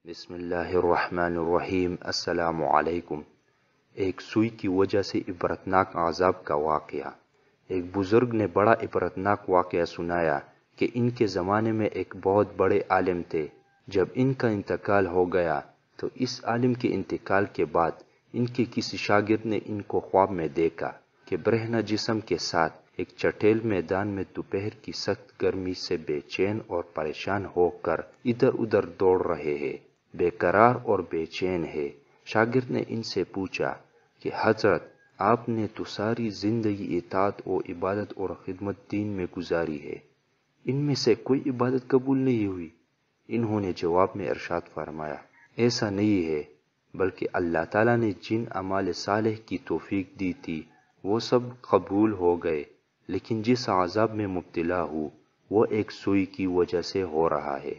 بسم اللہ الرحمن الرحیم۔ السلام علیکم۔ ایک سوئی کی وجہ سے عبرتناک عذاب کا واقعہ۔ ایک بزرگ نے بڑا عبرتناک واقعہ سنایا کہ ان کے زمانے میں ایک بہت بڑے عالم تھے۔ جب ان کا انتقال ہو گیا تو اس عالم کے انتقال کے بعد ان کے کسی شاگرد نے ان کو خواب میں دیکھا کہ برہنہ جسم کے ساتھ ایک چٹیل میدان میں دوپہر کی سخت گرمی سے بے چین اور پریشان ہو کر ادھر ادھر دوڑ رہے ہیں، بے قرار اور بے چین ہے۔ شاگرد نے ان سے پوچھا کہ حضرت، آپ نے تو ساری زندگی اطاعت و عبادت اور خدمت دین میں گزاری ہے، ان میں سے کوئی عبادت قبول نہیں ہوئی؟ انہوں نے جواب میں ارشاد فرمایا، ایسا نہیں ہے، بلکہ اللہ تعالیٰ نے جن اعمال صالح کی توفیق دی تھی وہ سب قبول ہو گئے، لیکن جس عذاب میں مبتلا ہوں وہ ایک سوئی کی وجہ سے ہو رہا ہے۔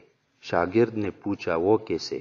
شاگرد نے پوچھا، وہ کیسے؟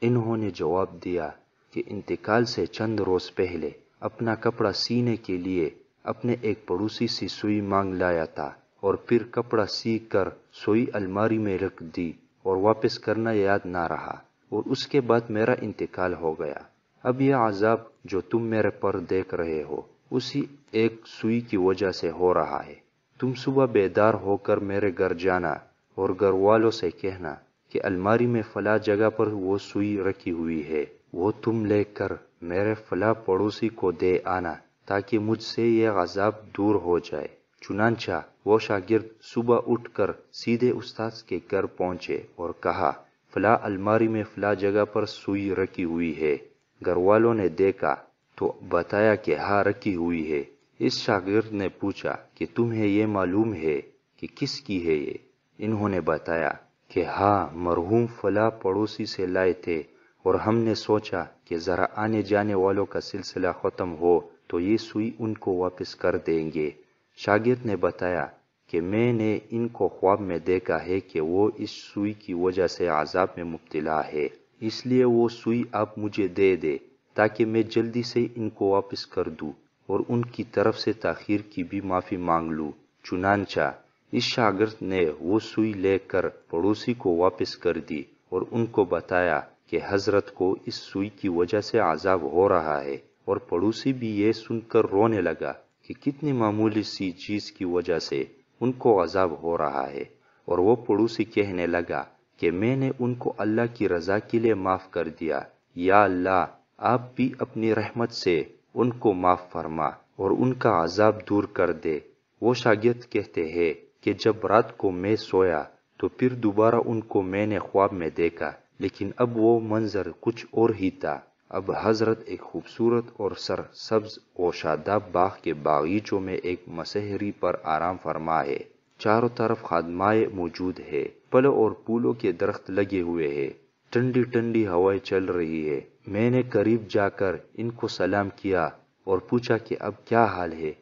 انہوں نے جواب دیا کہ انتقال سے چند روز پہلے اپنا کپڑا سینے کے لیے اپنے ایک پڑوسی سے سوئی مانگ لایا تھا، اور پھر کپڑا سی کر سوئی الماری میں رکھ دی اور واپس کرنا یاد نہ رہا، اور اس کے بعد میرا انتقال ہو گیا۔ اب یہ عذاب جو تم میرے پر دیکھ رہے ہو اسی ایک سوئی کی وجہ سے ہو رہا ہے۔ تم صبح بیدار ہو کر میرے گھر جانا اور گھر والوں سے کہنا کہ الماری میں فلاں جگہ پر وہ سوئی رکھی ہوئی ہے، وہ تم لے کر میرے فلاں پڑوسی کو دے آنا تاکہ مجھ سے یہ عذاب دور ہو جائے۔ چنانچہ وہ شاگرد صبح اٹھ کر سیدھے استاد کے گھر پہنچے اور کہا، فلاں الماری میں فلاں جگہ پر سوئی رکھی ہوئی ہے۔ گھر والوں نے دیکھا تو بتایا کہ ہاں رکھی ہوئی ہے۔ اس شاگرد نے پوچھا کہ تمہیں یہ معلوم ہے کہ کس کی ہے یہ؟ انہوں نے بتایا کہ ہاں، مرحوم فلاں پڑوسی سے لائے تھے، اور ہم نے سوچا کہ ذرا آنے جانے والوں کا سلسلہ ختم ہو تو یہ سوئی ان کو واپس کر دیں گے۔ شاگرد نے بتایا کہ میں نے ان کو خواب میں دیکھا ہے کہ وہ اس سوئی کی وجہ سے عذاب میں مبتلا ہے، اس لیے وہ سوئی آپ مجھے دے دے تاکہ میں جلدی سے ان کو واپس کر دوں اور ان کی طرف سے تاخیر کی بھی معافی مانگ لوں۔ چنانچہ اس شاگرد نے وہ سوئی لے کر پڑوسی کو واپس کر دی اور ان کو بتایا کہ حضرت کو اس سوئی کی وجہ سے عذاب ہو رہا ہے، اور پڑوسی بھی یہ سن کر رونے لگا کہ کتنی معمولی سی چیز کی وجہ سے ان کو عذاب ہو رہا ہے، اور وہ پڑوسی کہنے لگا کہ میں نے ان کو اللہ کی رضا کے لیے معاف کر دیا، یا اللہ آپ بھی اپنی رحمت سے ان کو معاف فرما اور ان کا عذاب دور کر دے۔ وہ شاگرد کہتے ہیں کہ جب رات کو میں سویا تو پھر دوبارہ ان کو میں نے خواب میں دیکھا، لیکن اب وہ منظر کچھ اور ہی تھا۔ اب حضرت ایک خوبصورت اور سرسبز و شاداب باغ کے باغیچوں میں ایک مسحری پر آرام فرما ہے۔ چاروں طرف خادمائیں موجود ہے، پھلوں اور پھولوں کے درخت لگے ہوئے ہیں، ٹھنڈی ٹھنڈی ہوائیں چل رہی ہے۔ میں نے قریب جا کر ان کو سلام کیا اور پوچھا کہ اب کیا حال ہے؟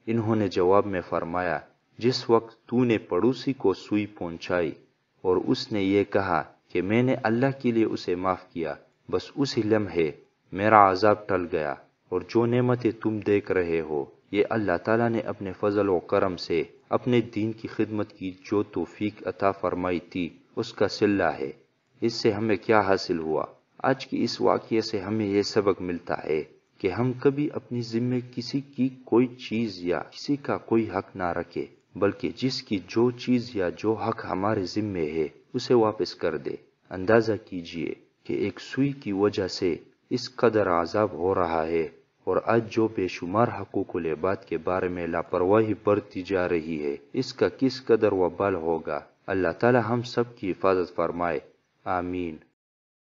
انہوں نے جواب میں فرمایا، جس وقت تو نے پڑوسی کو سوئی پہنچائی اور اس نے یہ کہا کہ میں نے اللہ کے لیے اسے معاف کیا، بس اسی لمحے میرا عذاب ٹل گیا، اور جو نعمتیں تم دیکھ رہے ہو یہ اللہ تعالیٰ نے اپنے فضل و کرم سے اپنے دین کی خدمت کی جو توفیق عطا فرمائی تھی اس کا صلہ ہے۔ اس سے ہمیں کیا حاصل ہوا؟ آج کی اس واقعے سے ہمیں یہ سبق ملتا ہے کہ ہم کبھی اپنی ذمے کسی کی کوئی چیز یا کسی کا کوئی حق نہ رکھے، بلکہ جس کی جو چیز یا جو حق ہمارے ذمے ہے اسے واپس کر دے۔ اندازہ کیجئے کہ ایک سوئی کی وجہ سے اس قدر عذاب ہو رہا ہے، اور آج جو بے شمار حقوق العباد کے بارے میں لاپرواہی برتی جا رہی ہے، اس کا کس قدر وبال ہوگا۔ اللہ تعالی ہم سب کی حفاظت فرمائے، آمین۔